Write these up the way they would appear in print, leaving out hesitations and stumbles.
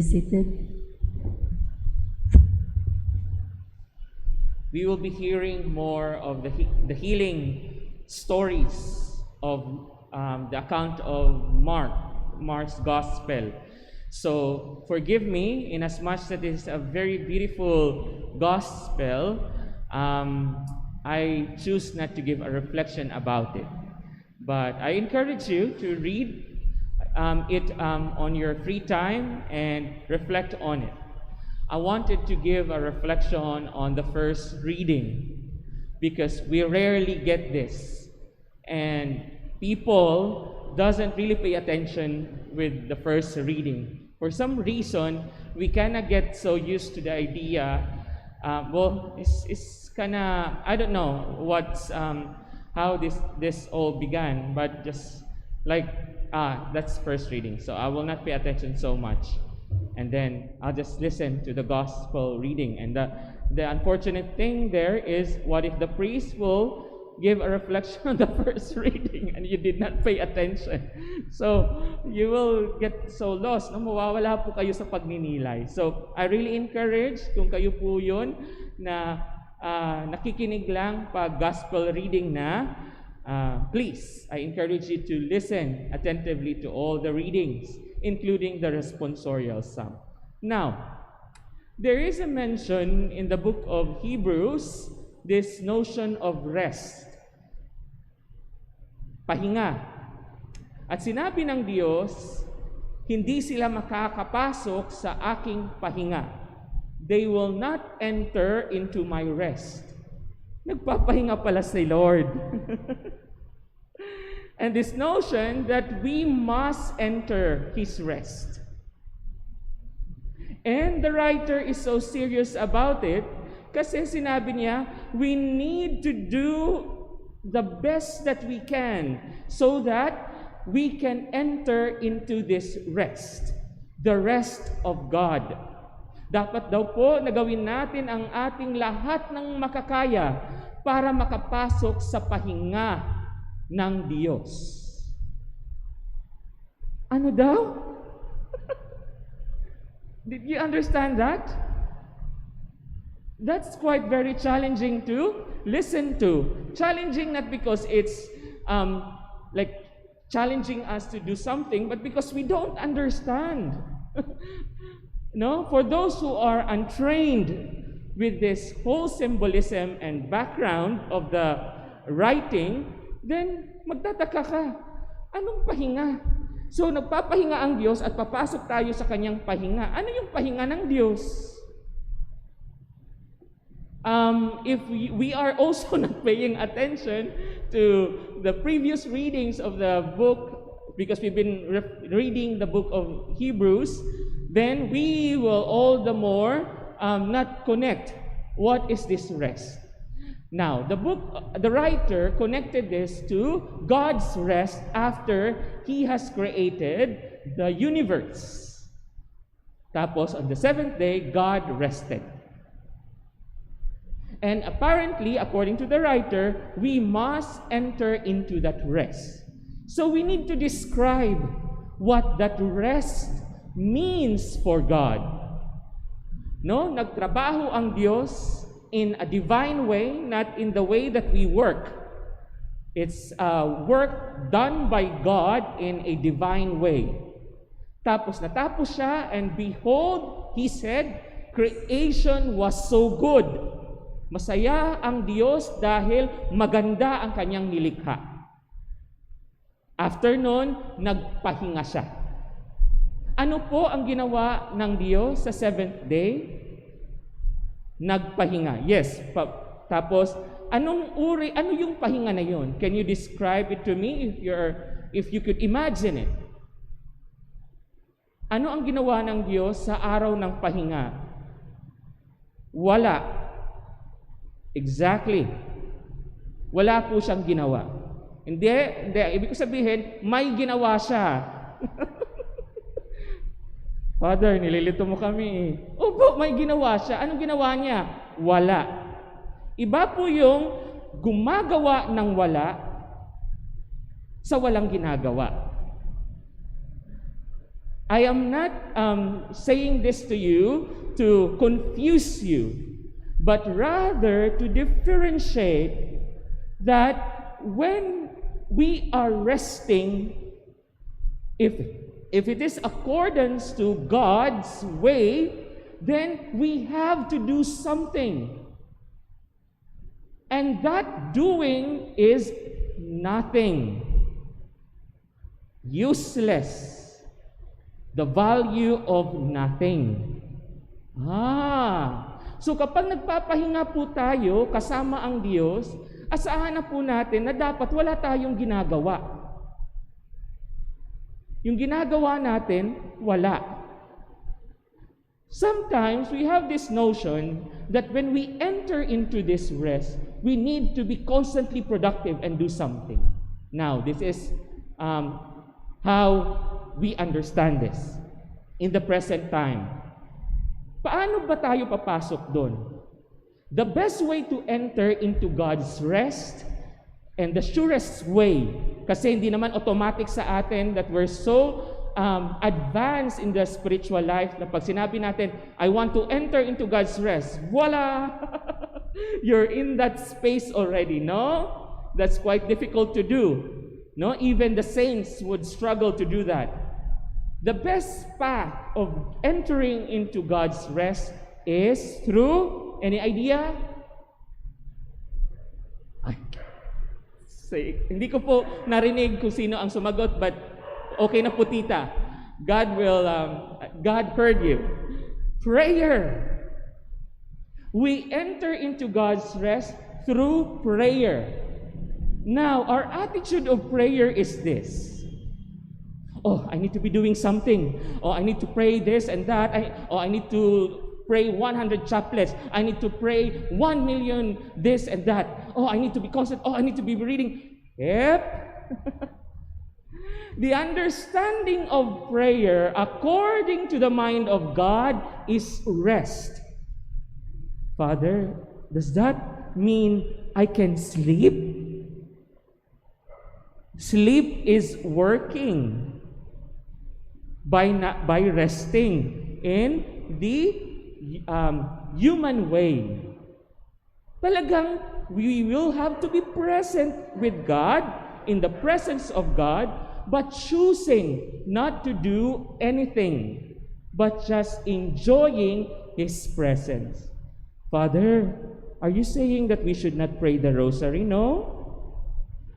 Seated. We will be hearing more of the healing stories of the account of Mark's Gospel. So forgive me, in as much that it is a very beautiful Gospel, I choose not to give a reflection about it. But I encourage you to read it on your free time and reflect on it. I wanted to give a reflection on the first reading because we rarely get this, and people doesn't really pay attention with the first reading. For some reason, we kind of get so used to the idea. It's kind of, I don't know what's how this all began, but just like that's first reading, so I will not pay attention so much. And then I'll just listen to the gospel reading. And the unfortunate thing there is, what if the priest will give a reflection on the first reading and you did not pay attention? So you will get so lost. No, mawawala po kayo sa pagninilay. So I really encourage, kung kayo po yun na nakikinig lang pag gospel reading na, please, I encourage you to listen attentively to all the readings, including the responsorial psalm. Now, there is a mention in the book of Hebrews, this notion of rest. Pahinga. At sinabi ng Diyos, hindi sila makakapasok sa aking pahinga. They will not enter into my rest. Nagpapahinga pala si Lord. And this notion that we must enter His rest. And the writer is so serious about it kasi sinabi niya, we need to do the best that we can so that we can enter into this rest. The rest of God. Dapat daw po nagawin natin ang ating lahat ng makakaya para makapasok sa pahinga ng Diyos. Ano daw? Did you understand that? That's quite very challenging to listen to. Challenging not because it's like challenging us to do something, but because we don't understand. No? For those who are untrained with this whole symbolism and background of the writing, then magtataka ka, anong pahinga? So nagpapahinga ang Diyos at papasok tayo sa kanyang pahinga. Ano yung pahinga ng Diyos? If we are also not paying attention to the previous readings of the book, because we've been reading the book of Hebrews, then we will all the more not connect what is this rest. Now, the writer connected this to God's rest after He has created the universe. Tapos, on the seventh day, God rested. And apparently, according to the writer, we must enter into that rest. So we need to describe what that rest means for God. No, nagtrabaho ang Diyos in a divine way, not in the way that we work. It's work done by God in a divine way. Tapos natapos siya, and behold, He said, creation was so good. Masaya ang Diyos dahil maganda ang kanyang nilikha. After nun, nagpahinga siya. Ano po ang ginawa ng Diyos sa seventh day? Nagpahinga. Yes. Tapos, ano yung pahinga na yun? Can you describe it to me if you could imagine it? Ano ang ginawa ng Diyos sa araw ng pahinga? Wala. Exactly. Wala po siyang ginawa. Hindi. Ibig ko sabihin, may ginawa siya. Father, nililito mo kami. Opo, may ginawa siya. Anong ginawa niya? Wala. Iba po yung gumagawa ng wala sa walang ginagawa. I am not saying this to you to confuse you, but rather to differentiate that when we are resting, if it is accordance to God's way, then we have to do something. And that doing is nothing. Useless. The value of nothing. So kapag nagpapahinga po tayo kasama ang Diyos, asahan na po natin na dapat wala tayong ginagawa. Yung ginagawa natin, wala. Sometimes we have this notion that when we enter into this rest, we need to be constantly productive and do something. Now, this is how we understand this in the present time. Paano ba tayo papasok doon? The best way to enter into God's rest and the surest way, kasi hindi naman automatic sa atin that we're so advanced in the spiritual life na pag sinabi natin, I want to enter into God's rest, voila! You're in that space already, no? That's quite difficult to do. No, even the saints would struggle to do that. The best path of entering into God's rest is through, any idea? Hindi ko po narinig kung sino ang sumagot, but okay na po tita. God heard you. Prayer. We enter into God's rest through prayer. Now, our attitude of prayer is this. Oh, I need to be doing something. Oh, I need to pray this and that. I need to pray 100 chaplets. I need to pray 1 million this and that. Oh, I need to be constant. Oh, I need to be reading. Yep. The understanding of prayer according to the mind of God is rest. Father, does that mean I can sleep? Sleep is working by resting in the human way. Talagang we will have to be present with God, in the presence of God, but choosing not to do anything, but just enjoying His presence. Father, are you saying that we should not pray the rosary? No.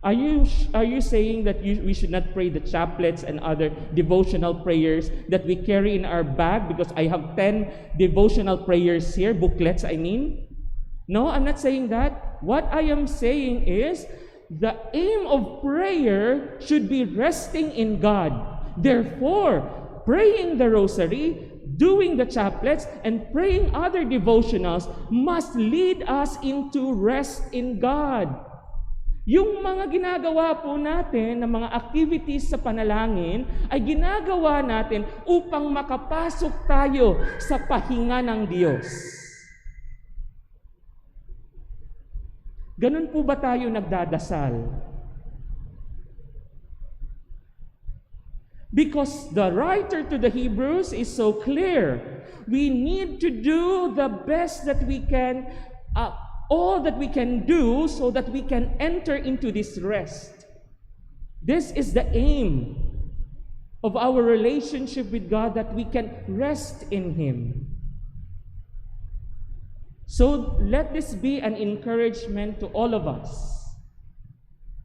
Are you saying that we should not pray the chaplets and other devotional prayers that we carry in our bag? Because I have 10 devotional prayers here, booklets I mean. No, I'm not saying that. What I am saying is the aim of prayer should be resting in God. Therefore, praying the rosary, doing the chaplets, and praying other devotionals must lead us into rest in God. Yung mga ginagawa po natin na mga activities sa panalangin ay ginagawa natin upang makapasok tayo sa pahinga ng Diyos. Ganun po ba tayo nagdadasal? Because the writer to the Hebrews is so clear. We need to do the best that we can, all that we can do so that we can enter into this rest. This is the aim of our relationship with God, that we can rest in Him. So let this be an encouragement to all of us.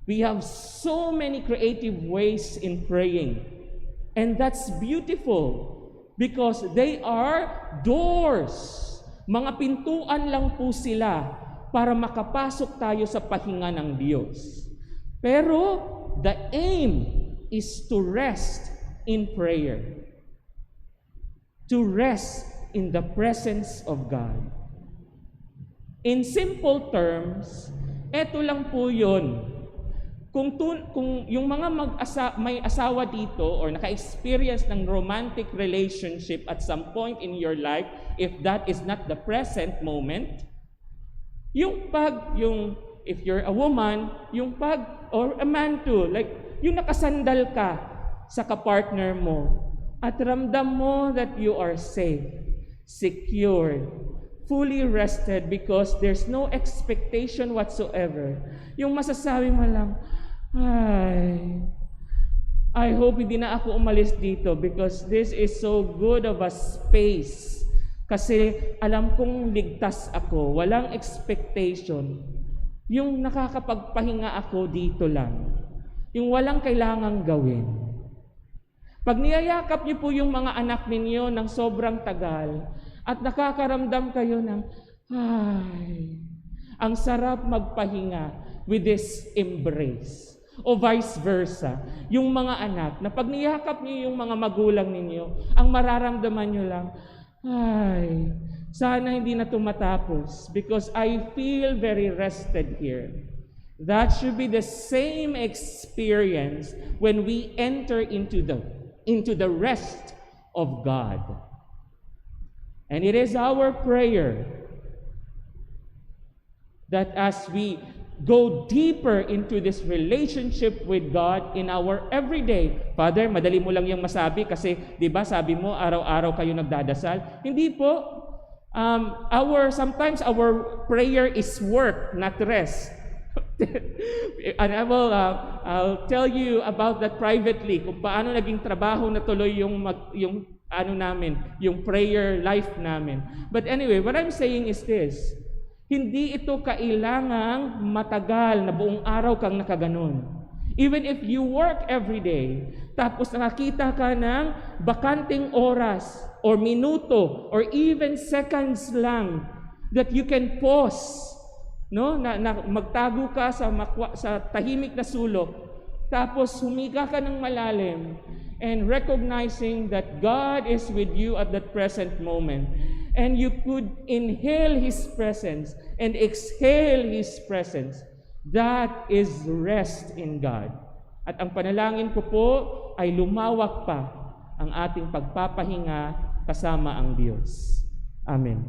We have so many creative ways in praying, and that's beautiful because they are doors. Mga pintuan lang po sila para makapasok tayo sa pahinga ng Diyos. Pero the aim is to rest in prayer. To rest in the presence of God. In simple terms, eto lang po yun. Kung yung mga may asawa dito or naka-experience ng romantic relationship at some point in your life, if that is not the present moment, if you're a woman, or a man too, like yung nakasandal ka sa kapartner mo, at ramdam mo that you are safe, secured, fully rested because there's no expectation whatsoever. Yung masasabi mo lang, I hope hindi na ako umalis dito because this is so good of a space. Kasi alam kong ligtas ako, walang expectation. Yung nakakapagpahinga ako dito lang. Yung walang kailangang gawin. Pag niyayakap niyo po yung mga anak ninyo ng sobrang tagal at nakakaramdam kayo ng, ang sarap magpahinga with this embrace. O vice versa, yung mga anak na pag niyakap niyo yung mga magulang ninyo, ang mararamdaman niyo lang, sana hindi na tumatapos because I feel very rested here. That should be the same experience when we enter into the rest of God. And it is our prayer that as we go deeper into this relationship with God in our everyday. Father, madali mo lang yung masabi kasi 'di ba sabi mo araw-araw kayo nagdadasal. Hindi po. Sometimes our prayer is work, not rest. And I'll tell you about that privately kung paano naging trabaho na tuloy yung prayer life namin. But anyway, what I'm saying is this. Hindi ito kailangang matagal na buong araw kang nakaganon. Even if you work every day, tapos nakakita ka ng bakanting oras or minuto or even seconds lang that you can pause, no? Na magtago ka sa tahimik na sulok, tapos humika ka ng malalim and recognizing that God is with you at that present moment. And you could inhale His presence and exhale His presence. That is rest in God. At ang panalangin ko po ay lumawak pa ang ating pagpapahinga kasama ang Diyos. Amen.